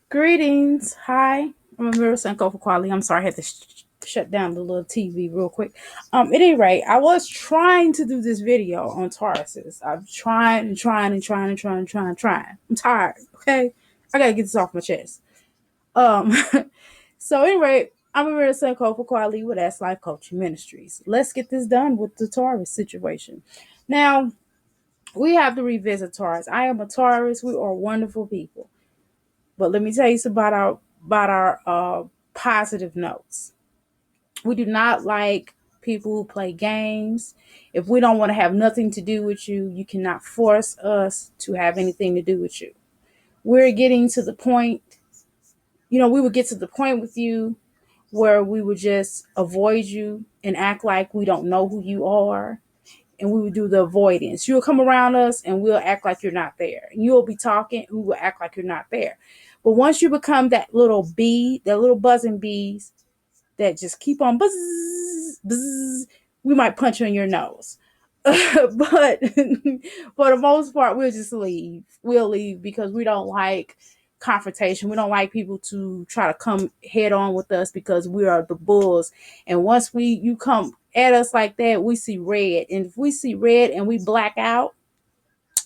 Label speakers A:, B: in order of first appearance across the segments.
A: Greetings. Hi. I'm Amira Senko for Quality. I'm sorry, I had to shut down the little TV real quick. At any rate, I was trying to do this video on Tauruses. I'm trying and trying and trying and trying and trying and trying. I'm tired. Okay. I gotta get this off my chest. Um, so anyway, I'm Amira Senko for Quality with S Life Coaching Ministries. Let's get this done with the Taurus situation. Now, we have to revisit Taurus. I am a Taurus. We are wonderful people. But let me tell you about our positive notes. We do not like people who play games. If we don't want to have nothing to do with you, you cannot force us to have anything to do with you. We're getting to the point, we would get to the point with you where we would just avoid you and act like we don't know who you are. And we would do the avoidance. You'll come around us and we'll act like you're not there. You'll be talking and we will act like you're not there. But once you become that little bee, that little buzzing bees that just keep on buzz, buzz, we might punch you in your nose. But for the most part, we'll just leave. We'll leave because we don't like confrontation. We don't like people to try to come head on with us because we are the bulls. And once you come at us like that, we see red. And if we see red and we black out,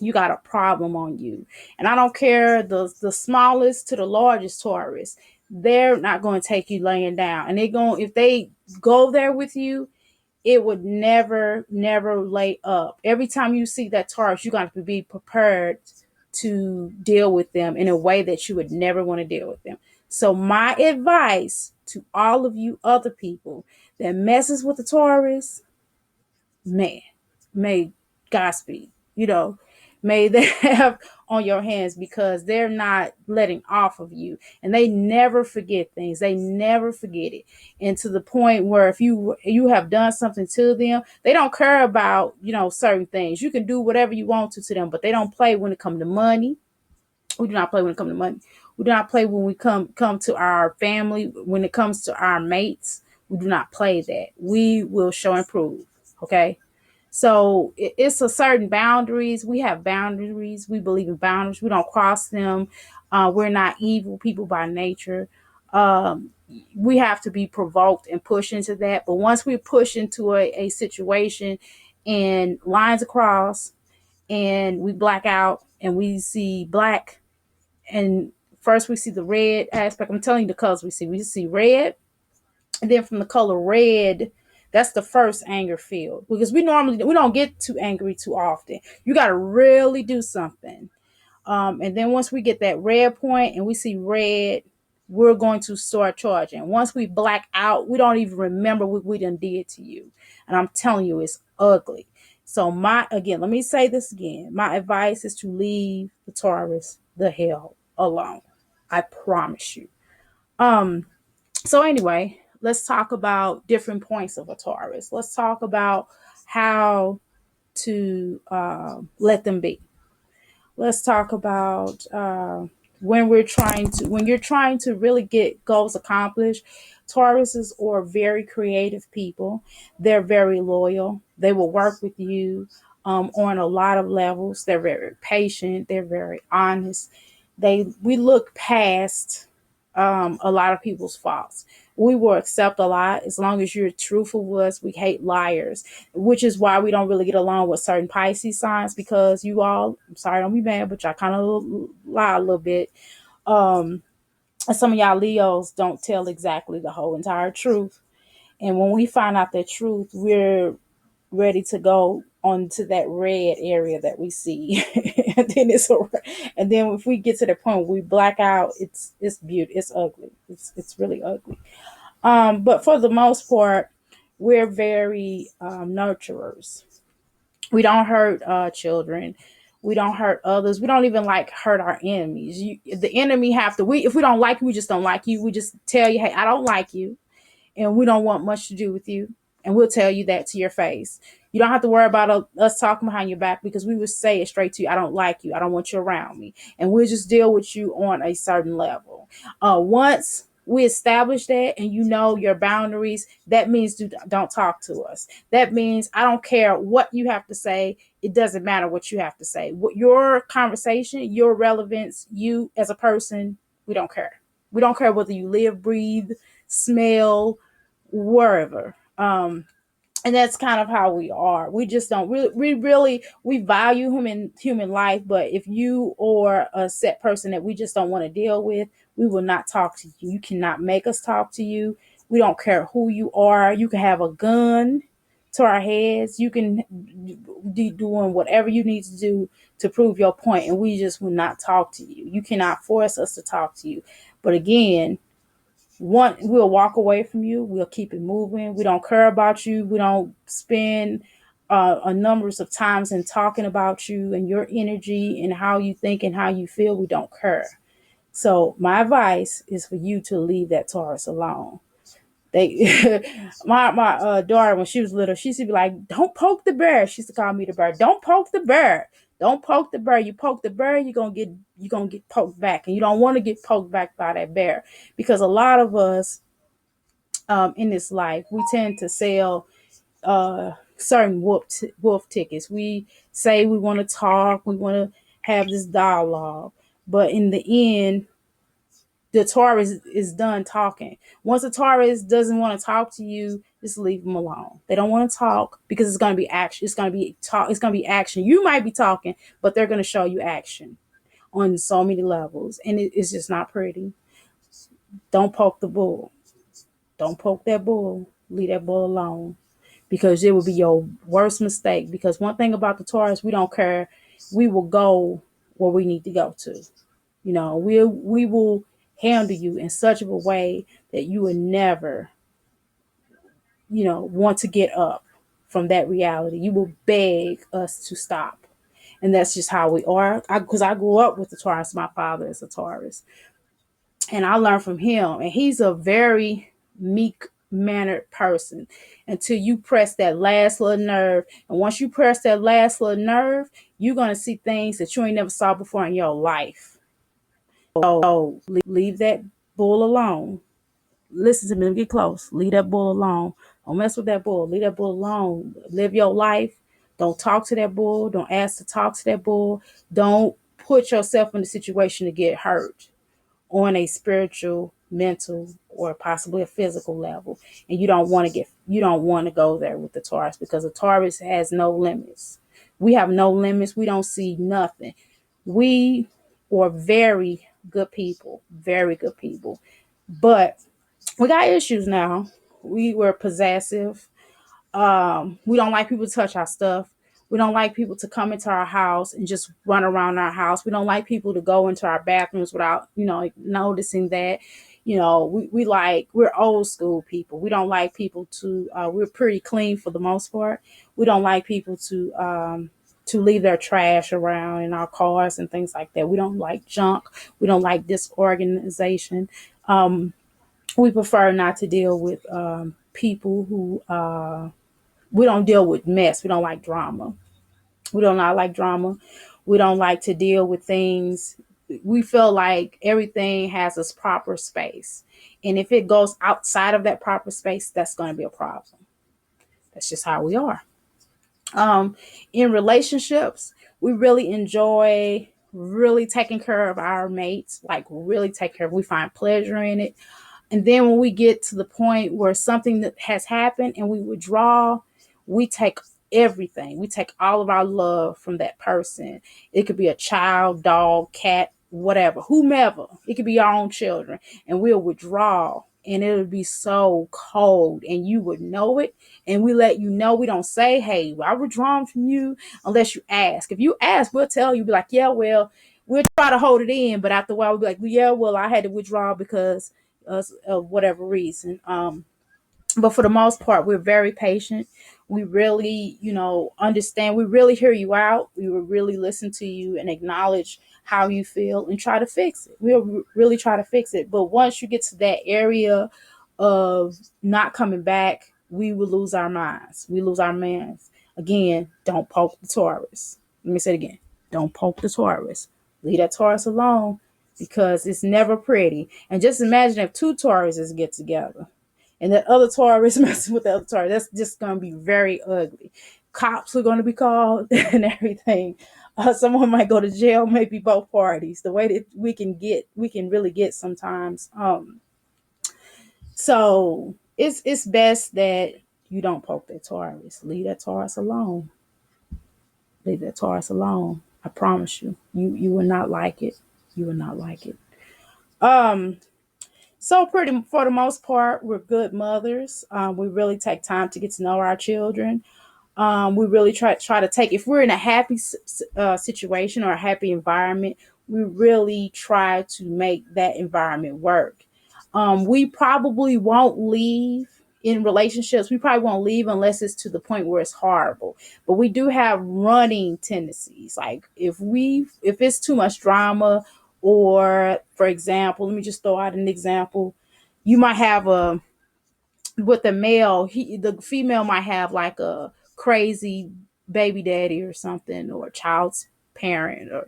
A: you got a problem on you. And I don't care the smallest to the largest Taurus. They're not going to take you laying down. And if they go there with you, it would never lay up. Every time you see that Taurus, you got to be prepared to deal with them in a way that you would never want to deal with them. So my advice to all of you other people that messes with the Taurus, man, may Godspeed, may they have on your hands because they're not letting off of you and they never forget things. They never forget it. And to the point where if you have done something to them, they don't care about, certain things. You can do whatever you want to them, but they don't play when it comes to money. We do not play when it comes to money. We do not play when we come to our family. When it comes to our mates, we do not play that. We will show and prove. Okay. So it's a certain boundaries. We have boundaries. We believe in boundaries. We don't cross them. We're not evil people by nature. We have to be provoked and pushed into that. But once we push into a situation and lines across and we black out and we see black and first we see the red aspect. I'm telling you the colors we see. We see red. And then from the color red, that's the first anger field because we don't get too angry too often. You got to really do something. And then once we get that red point and we see red, we're going to start charging. Once we black out, we don't even remember what we done did to you. And I'm telling you, it's ugly. So let me say this again. My advice is to leave the Taurus the hell alone. I promise you. So anyway, let's talk about different points of a Taurus. Let's talk about how to let them be. Let's talk about when you're trying to really get goals accomplished. Tauruses are very creative people. They're very loyal. They will work with you on a lot of levels. They're very patient. They're very honest. We look past a lot of people's faults. We will accept a lot as long as you're truthful with us. We hate liars, which is why we don't really get along with certain Pisces signs because you all, I'm sorry, don't be mad, but y'all kind of lie a little bit. And some of y'all Leos don't tell exactly the whole entire truth. And when we find out the truth, we're ready to go onto that red area that we see. And then if we get to the point where we black out, it's beautiful. It's ugly. It's really ugly. But for the most part, we're very nurturers. We don't hurt children. We don't hurt others. We don't even hurt our enemies. The enemy if we don't like you, we just don't like you. We just tell you, hey, I don't like you. And we don't want much to do with you. And we'll tell you that to your face. You don't have to worry about us talking behind your back because we would say it straight to you. I don't like you. I don't want you around me. And we'll just deal with you on a certain level. Once we establish that, and you know your boundaries, that means don't talk to us. That means I don't care what you have to say. It doesn't matter what you have to say. What your conversation, your relevance, you as a person, we don't care. We don't care whether you live, breathe, smell, wherever. And that's kind of how we are. We just don't we value human life, but if you or a set person that we just don't want to deal with, we will not talk to you. You cannot make us talk to you. We don't care who you are. You can have a gun to our heads. You can be doing whatever you need to do to prove your point, and we just will not talk to you. You cannot force us to talk to you. But again, we'll walk away from you. We'll keep it moving. We don't care about you. We don't spend a numbers of times in talking about you and your energy and how you think and how you feel. We don't care. So my advice is for you to leave that Taurus alone. They, my daughter, when she was little, she used to be like, "Don't poke the bear." She used to call me the bear. Don't poke the bear. Don't poke the bear. You poke the bear, you're gonna get poked back, and you don't want to get poked back by that bear, because a lot of us in this life, we tend to sell certain wolf tickets. We say we want to talk, we want to have this dialogue, but in the end, the Taurus is done talking. Once a Taurus doesn't want to talk to you, just leave them alone. They don't want to talk because it's going to be action. It's going to be talk. It's going to be action. You might be talking, but they're going to show you action on so many levels, and it's just not pretty. Don't poke the bull. Don't poke that bull. Leave that bull alone, because it will be your worst mistake. Because one thing about the Taurus, we don't care. We will go where we need to go to. We will handle you in such of a way that you would never, want to get up from that reality. You will beg us to stop. And that's just how we are. Because I grew up with the Taurus. My father is a Taurus. And I learned from him. And he's a very meek mannered person until you press that last little nerve. And once you press that last little nerve, you're going to see things that you ain't never saw before in your life. So leave that bull alone. Listen to me, get close. Leave that bull alone. Don't mess with that bull. Leave that bull alone. Live your life. Don't talk to that bull. Don't ask to talk to that bull. Don't put yourself in a situation to get hurt on a spiritual, mental, or possibly a physical level. And you don't want to go there with the Taurus, because the Taurus has no limits. We have no limits. We don't see nothing. We are very good people, very good people. But we got issues now. We were possessive. We don't like people to touch our stuff. We don't like people to come into our house and just run around our house. We don't like people to go into our bathrooms without, noticing that. We're old school people. We don't like people to, we're pretty clean for the most part. We don't like people to leave their trash around in our cars and things like that. We don't like junk. We don't like disorganization. We prefer not to deal with people who we don't deal with mess. We don't like drama. We do not like drama. We don't like to deal with things. We feel like everything has its proper space. And if it goes outside of that proper space, that's going to be a problem. That's just how we are. In relationships, we really enjoy really taking care of our mates, like really take care of. We find pleasure in it. And then when we get to the point where something that has happened and we withdraw, we take everything. We take all of our love from that person. It could be a child, dog, cat, whatever, whomever. It could be our own children. And we'll withdraw. And it'll be so cold, and you would know it. And we let you know. We don't say, "Hey, I withdrawn from you," unless you ask. If you ask, we'll tell you, be like, "Yeah, well," we'll try to hold it in. But after a while, we'll be like, "Yeah, well, I had to withdraw because of whatever reason." But for the most part, we're very patient. We really, understand. We really hear you out. We will really listen to you and acknowledge how you feel and try to fix it. We'll really try to fix it. But once you get to that area of not coming back, we will lose our minds. We lose our minds. Again, don't poke the Taurus. Let me say it again. Don't poke the Taurus. Leave that Taurus alone. because it's never pretty. And just imagine if two Tauruses get together and that other Taurus messing with the other Taurus. That's just going to be very ugly. Cops are going to be called and everything. Someone might go to jail, maybe both parties. The way that we can really get sometimes. So it's best that you don't poke that Taurus. Leave that Taurus alone. Leave that Taurus alone. I promise you. You will not like it. You will not like it. So pretty for the most part, we're good mothers. We really take time to get to know our children. We really try to take, if we're in a happy situation or a happy environment, we really try to make that environment work. We probably won't leave in relationships. We probably won't leave unless it's to the point where it's horrible. But we do have running tendencies. Like if it's too much drama, or for example, let me just throw out an example. You might have with the male, the female might have like a crazy baby daddy or something, or a child's parent, or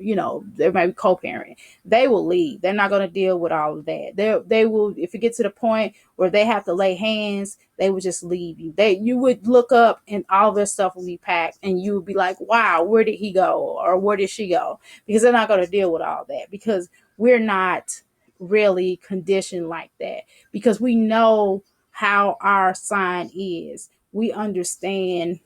A: they might be co-parent. They will leave. They're not going to deal with all of that. They will, if it gets to the point where they have to lay hands, they would just leave you. You would look up and all their stuff will be packed, and you would be like, wow, where did he go, or where did she go? Because they're not going to deal with all that, because we're not really conditioned like that, because we know how our sign is. We understand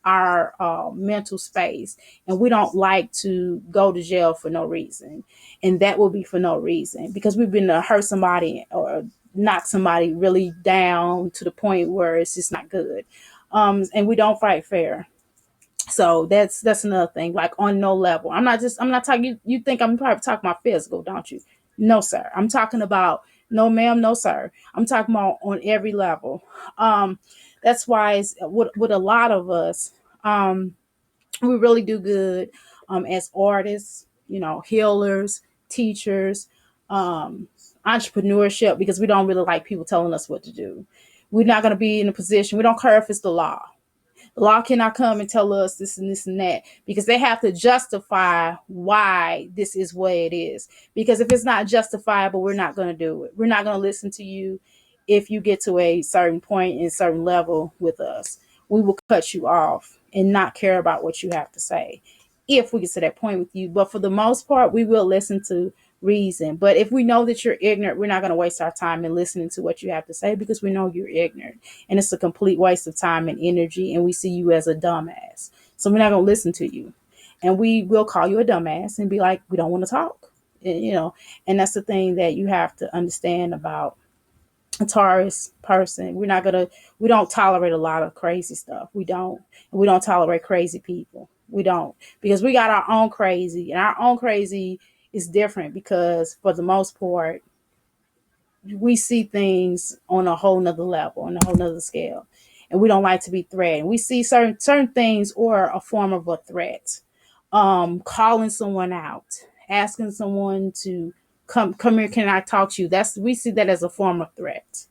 A: our mental space, and we don't like to go to jail for no reason. And that will be for no reason, because we've been to hurt somebody or knock somebody really down to the point where it's just not good. And we don't fight fair. So that's another thing, like on no level. I'm not talking, you think I'm probably talking about physical, don't you? No, sir. I'm talking about, no, ma'am, no, sir. I'm talking about on every level. That's why it's with a lot of us, we really do good as artists, healers, teachers, entrepreneurship, because we don't really like people telling us what to do. We're not going to be in a position, we don't care if it's the law. The law cannot come and tell us this and this and that, because they have to justify why this is what it is. Because if it's not justifiable, we're not going to do it. We're not going to listen to you if you get to a certain point and a certain level with us. We will cut you off and not care about what you have to say if we get to that point with you. But for the most part, we will listen to reason. But if we know that you're ignorant, we're not going to waste our time in listening to what you have to say, because we know you're ignorant, and it's a complete waste of time and energy, and we see you as a dumbass. So we're not going to listen to you, and we will call you a dumbass and be like, we don't want to talk. And that's the thing that you have to understand about a Taurus person. We don't tolerate a lot of crazy stuff. We don't tolerate crazy people. We don't, because we got our own crazy, and our own crazy is different, because for the most part, we see things on a whole nother level, on a whole nother scale, and we don't like to be threatened. We see certain things or a form of a threat. Calling someone out, asking someone to come here, can I talk to you? We see that as a form of threat.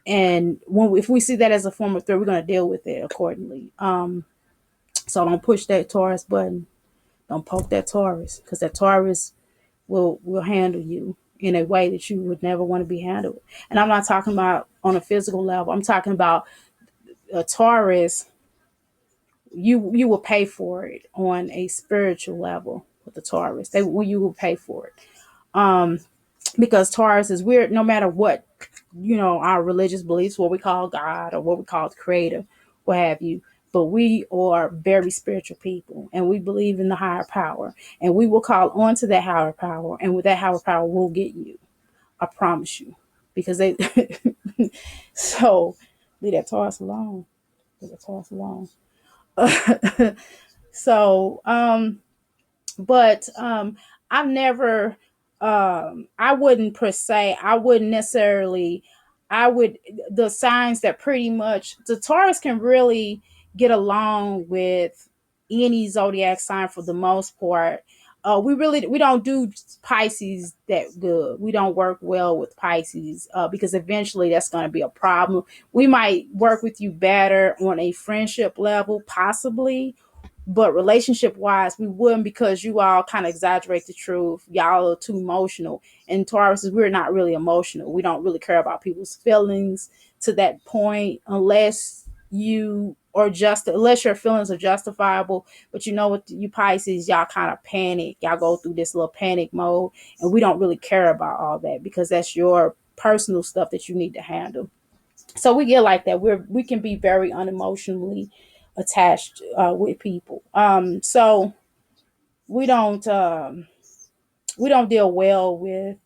A: And if we see that as a form of threat, we're going to deal with it accordingly. So don't push that Taurus button. Don't poke that Taurus, because that Taurus will handle you in a way that you would never want to be handled. And I'm not talking about on a physical level. I'm talking about a Taurus. You will pay for it on a spiritual level with the Taurus. You will pay for it. Because Taurus is weird, no matter what, our religious beliefs, what we call God or what we call the creator, what have you. But we are very spiritual people, and we believe in the higher power, and we will call on to that higher power. And with that higher power, we'll get you. I promise you, because they, so leave that Taurus alone. Leave that Taurus alone. So, but I've never, I wouldn't per se, the signs that pretty much the Taurus can really get along with any zodiac sign for the most part. We don't do Pisces that good. We don't work well with Pisces because eventually that's going to be a problem. We might work with you better on a friendship level, possibly, But relationship wise, we wouldn't, because you all kind of exaggerate the truth. Y'all are too emotional. And Taurus is, we're not really emotional. We don't really care about people's feelings to that point, unless unless your feelings are justifiable. But you know what, you Pisces, y'all kind of panic. Y'all go through this little panic mode, and we don't really care about all that, because that's your personal stuff that you need to handle. So we get like that. We can be very unemotionally attached with people. So we don't um, we don't deal well with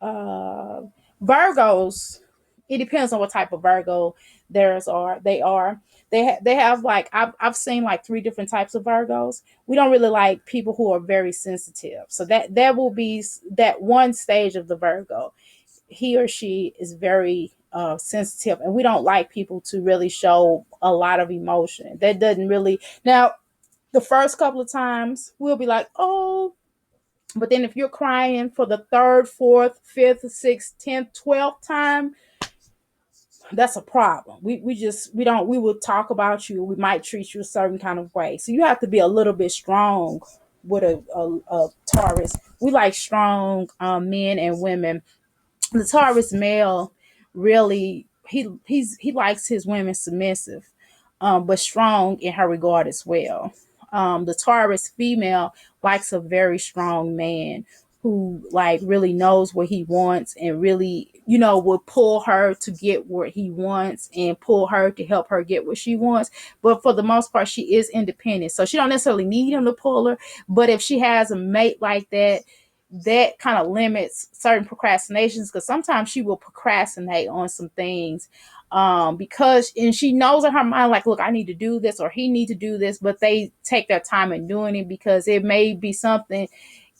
A: uh, Virgos. It depends on what type of Virgo theirs are. They have like, I've seen like three different types of Virgos. We don't really like people who are very sensitive. So that will be that one stage of the Virgo. He or she is very sensitive, and we don't like people to really show a lot of emotion. That doesn't really, now the first couple of times we'll be like, oh, but then if you're crying for the third, fourth, fifth, sixth, 10th, 12th time, that's a problem. We will talk about you. We might treat you a certain kind of way. So you have to be a little bit strong with a Taurus. We like strong men and women. The Taurus male really, he likes his women submissive, but strong in her regard as well. The Taurus female likes a very strong man who like really knows what he wants, and really, will pull her to get what he wants, and pull her to help her get what she wants. But for the most part, she is independent, so she don't necessarily need him to pull her. But if she has a mate like that, that kind of limits certain procrastinations, because sometimes she will procrastinate on some things, because, and she knows in her mind, like, look, I need to do this, or he need to do this, but they take their time in doing it, because it may be something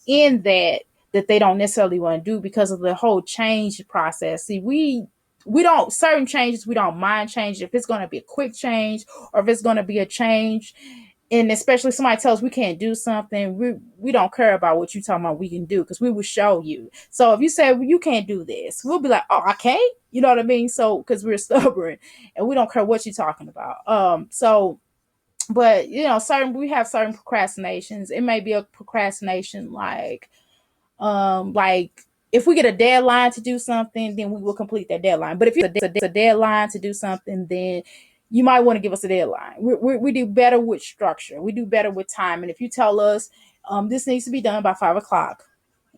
A: in that they don't necessarily want to do, because of the whole change process. See, we don't, certain changes we don't mind changing, if it's going to be a quick change, or if it's going to be a change, and especially somebody tells us we can't do something, we don't care about what you talking about we can do, because we will show you. So if you say, well, you can't do this, we'll be like, oh, I can't, you know what I mean? So because we're stubborn, and we don't care what you're talking about. So but certain, we have certain procrastinations. It may be a procrastination like if we get a deadline to do something, then we will complete that deadline. But if it's a deadline to do something, then you might want to give us a deadline. We do better with structure. We do better with time. And if you tell us this needs to be done by 5 o'clock,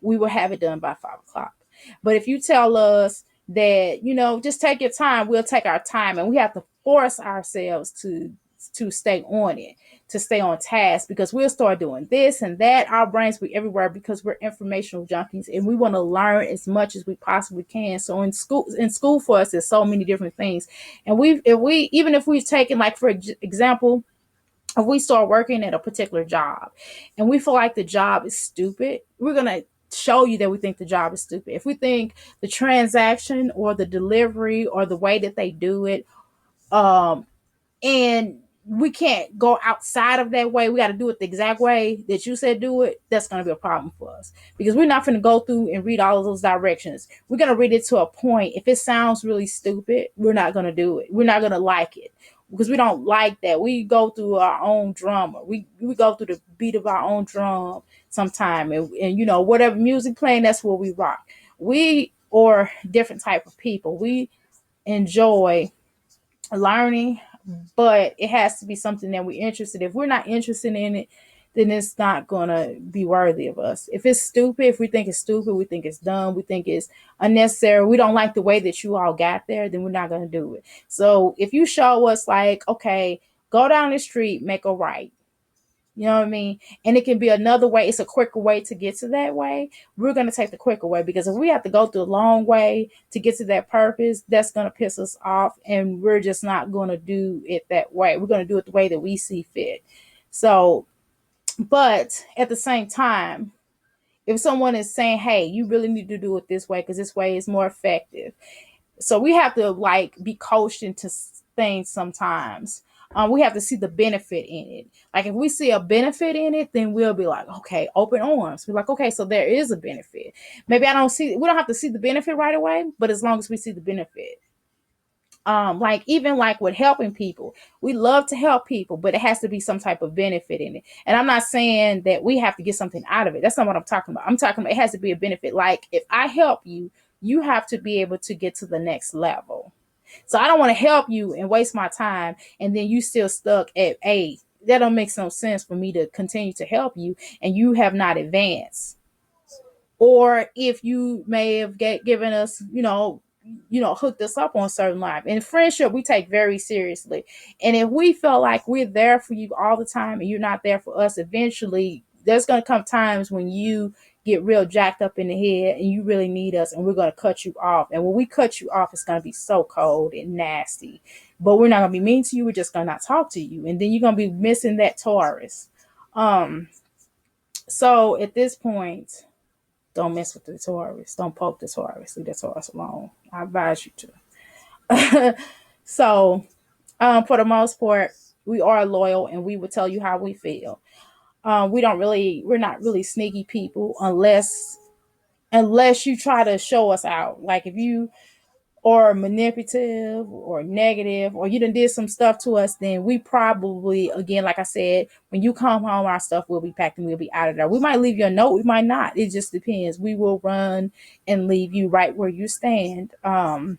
A: we will have it done by 5 o'clock. But if you tell us that, just take your time, we'll take our time, and we have to force ourselves to stay on it, to stay on task, because we'll start doing this and that. Our brains be everywhere, because we're informational junkies, and we want to learn as much as we possibly can. So in school for us, there's so many different things. And even if we've taken, like, for example, if we start working at a particular job and we feel like the job is stupid, we're going to show you that we think the job is stupid. If we think the transaction or the delivery or the way that they do it, and we can't go outside of that way, we got to do it the exact way that you said do it, that's going to be a problem for us, because we're not going to go through and read all of those directions. We're going to read it to a point. If it sounds really stupid, we're not going to do it. We're not going to like it, because we don't like that. We go through our own drama. We go through the beat of our own drum sometime, and whatever music playing, that's what we rock. We are different type of people. We enjoy learning, but it has to be something that we're interested in. If we're not interested in it, then it's not gonna be worthy of us. If it's stupid, if we think it's stupid, we think it's dumb, we think it's unnecessary, we don't like the way that you all got there, then we're not gonna do it. So if you show us, like, okay, go down the street, make a right, you know what I mean? And it can be another way. It's a quicker way to get to that way. We're going to take the quicker way, because if we have to go through a long way to get to that purpose, that's going to piss us off. And we're just not going to do it that way. We're going to do it the way that we see fit. So, but at the same time, if someone is saying, hey, you really need to do it this way, because this way is more effective. So we have to, like, be coached into things sometimes. We have to see the benefit in it. Like, if we see a benefit in it, then we'll be like, okay, open arms. We're like, okay, so there is a benefit. Maybe we don't have to see the benefit right away, but as long as we see the benefit, Like even like with helping people, we love to help people, but it has to be some type of benefit in it. And I'm not saying that we have to get something out of it. That's not what I'm talking about. I'm talking about it has to be a benefit. Like if I help you, you have to be able to get to the next level. So I don't want to help you and waste my time and then you still stuck at A. That don't make no sense for me to continue to help you and you have not advanced. Or if you may have given us, hooked us up on certain life. And friendship, we take very seriously. And if we feel like we're there for you all the time and you're not there for us, eventually there's going to come times when you get real jacked up in the head and you really need us and we're going to cut you off. And when we cut you off, it's going to be so cold and nasty. But we're not going to be mean to you. We're just going to not talk to you. And then you're going to be missing that Taurus. So at this point, don't mess with the Taurus. Don't poke the Taurus. Leave the Taurus alone. I advise you to. So, for the most part, we are loyal and we will tell you how we feel. We're not really sneaky people unless you try to show us out. Like if you or manipulative or negative or you done did some stuff to us, then we probably, again, like I said, when you come home, our stuff will be packed and we'll be out of there. We might leave you a note, we might not. It just depends. We will run and leave you right where you stand. But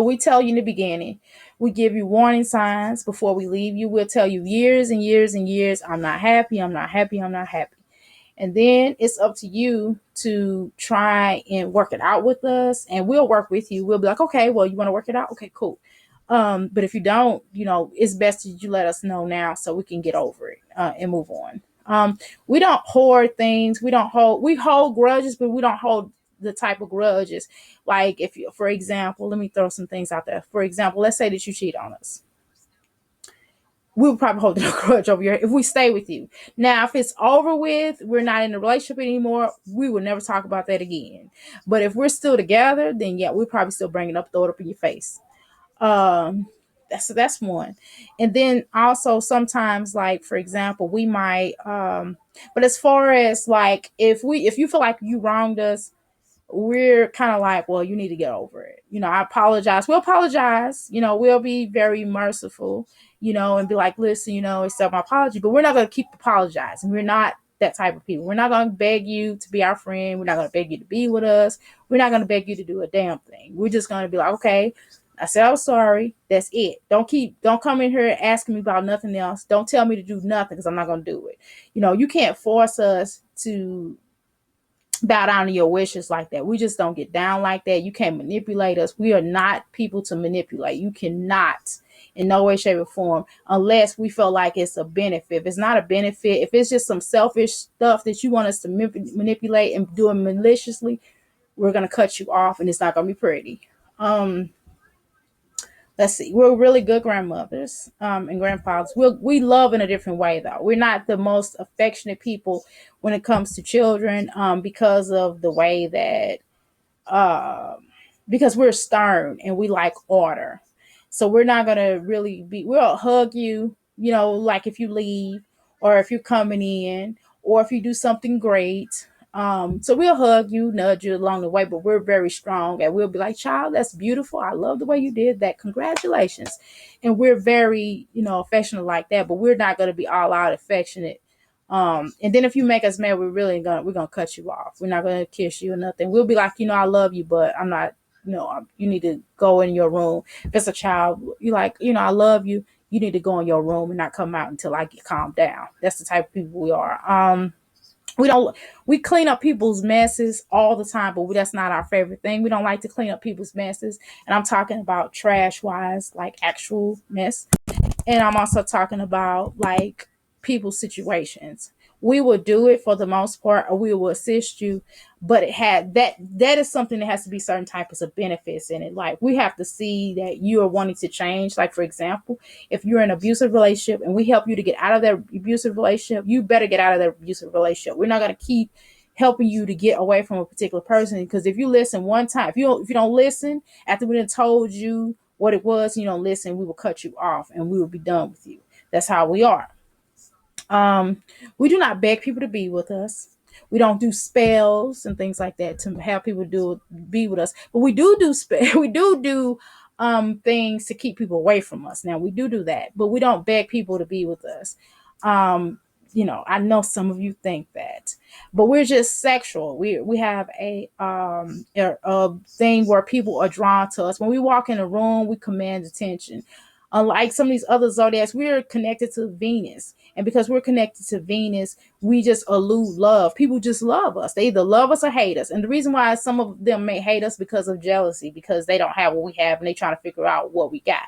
A: we tell you in the beginning, we give you warning signs before we leave you. We'll tell you years and years and years, I'm not happy, I'm not happy, I'm not happy. And then it's up to you to try and work it out with us. And we'll work with you. We'll be like, okay, well, you want to work it out? Okay, cool. But if you don't, it's best that you let us know now so we can get over it and move on. We don't hoard things. We hold grudges, but we don't hold the type of grudges. Like if you, for example, let me throw some things out there. For example, let's say that you cheat on us. We would probably hold a grudge over here if we stay with you. Now, if it's over with, we're not in a relationship anymore, we will never talk about that again. But if we're still together, then yeah, we'll probably still bring it up, throw it up in your face. Um, that's one. And then also sometimes, like for example, we might but as far as like if you feel like you wronged us, we're kind of like, well, you need to get over it. I apologize. We'll apologize. We'll be very merciful, and be like, listen, accept my apology. But we're not going to keep apologizing. We're not that type of people. We're not going to beg you to be our friend. We're not going to beg you to be with us. We're not going to beg you to do a damn thing. We're just going to be like, okay, I said I'm sorry. That's it. Don't come in here asking me about nothing else. Don't tell me to do nothing because I'm not going to do it. You can't force us to bow down to your wishes like that. We just don't get down like that. You can't manipulate us. We are not people to manipulate. You cannot in no way, shape, or form unless we feel like it's a benefit. If it's not a benefit, if it's just some selfish stuff that you want us to manipulate and do it maliciously, we're going to cut you off and it's not going to be pretty. Let's see. We're really good grandmothers and grandfathers. We love in a different way, though. We're not the most affectionate people when it comes to children because of the way that, because we're stern and we like order. So we're not going to we'll hug you, like if you leave or if you're coming in or if you do something great. So we'll hug you, nudge you along the way, but we're very strong and we'll be like, child, that's beautiful. I love the way you did that. Congratulations. And we're very, affectionate like that, but we're not going to be all out affectionate. And then if you make us mad, we're going to cut you off. We're not going to kiss you or nothing. We'll be like, I love you, but I'm not, you need to go in your room. If it's a child, you like, I love you. You need to go in your room and not come out until I get calmed down. That's the type of people we are. We clean up people's messes all the time, but that's not our favorite thing. We don't like to clean up people's messes. And I'm talking about trash wise, like actual mess. And I'm also talking about like people's situations. We will do it for the most part, or we will assist you, but that is something that has to be certain types of benefits in it. Like we have to see that you are wanting to change. Like for example, if you're in an abusive relationship and we help you to get out of that abusive relationship, you better get out of that abusive relationship. We're not going to keep helping you to get away from a particular person because if you listen one time, if you don't listen after we done told you what it was, you don't listen, we will cut you off and we will be done with you. That's how we are. We do not beg people to be with us. We don't do spells and things like that to have people be with us. But we do spell. We do things to keep people away from us. Now we do that, but we don't beg people to be with us. Um, I know some of you think that, but we're just sexual. We have a thing where people are drawn to us. When we walk in a room, we command attention. Unlike some of these other zodiacs, we're connected to Venus. And because we're connected to Venus, we just elude love. People just love us. They either love us or hate us. And the reason why some of them may hate us because of jealousy, because they don't have what we have and they trying to figure out what we got.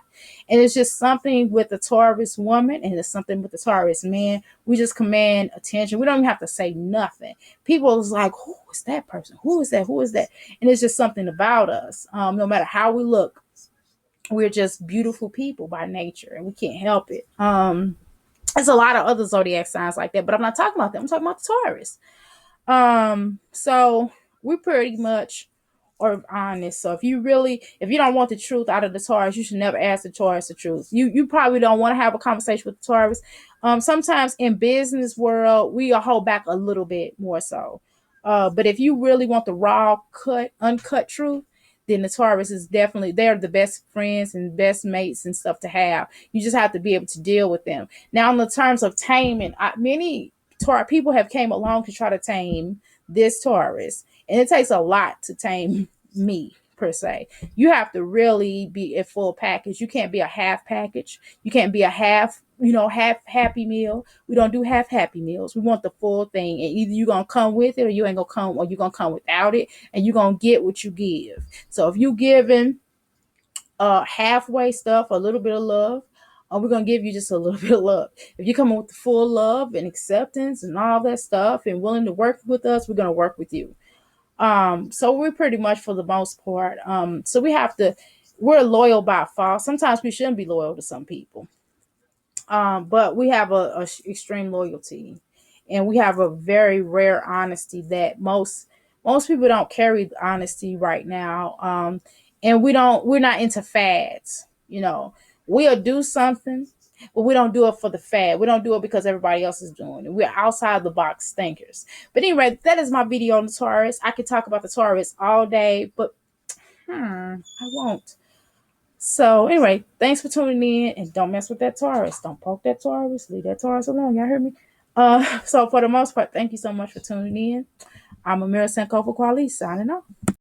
A: And it's just something with the Taurus woman and it's something with the Taurus man. We just command attention. We don't even have to say nothing. People is like, who is that person? Who is that? Who is that? And it's just something about us. No matter how we look, we're just beautiful people by nature and we can't help it. There's a lot of other zodiac signs like that, but I'm not talking about them. I'm talking about the Taurus. So we pretty much are honest. So if you don't want the truth out of the Taurus, you should never ask the Taurus the truth. You probably don't want to have a conversation with the Taurus. Sometimes in business world, we hold back a little bit more so. But if you really want the raw, uncut truth, then the Taurus is definitely, they're the best friends and best mates and stuff to have. You just have to be able to deal with them. Now, in the terms of taming, many people have came along to try to tame this Taurus, and it takes a lot to tame me per se. You have to really be a full package. You can't be a half package. You can't be a half happy meal. We don't do half happy meals. We want the full thing, and either you're gonna come with it or you ain't gonna come, or you're gonna come without it, and you're gonna get what you give. So if you giving halfway stuff, a little bit of love, we're gonna give you just a little bit of love. If you come with the full love and acceptance and all that stuff and willing to work with us, we're gonna work with you. So we're pretty much, for the most part, so we're loyal by far. Sometimes we shouldn't be loyal to some people. But we have a extreme loyalty, and we have a very rare honesty that most people don't carry honesty right now. And we're not into fads. We'll do something, but we don't do it for the fad. We don't do it because everybody else is doing it. We're outside the box thinkers. But anyway, that is my video on the Taurus. I could talk about the Taurus all day, but I won't. So anyway, thanks for tuning in, and don't mess with that Taurus. Don't poke that Taurus. Leave that Taurus alone. Y'all heard me? So for the most part, thank you so much for tuning in. I'm Amira Senko for Quali, signing off.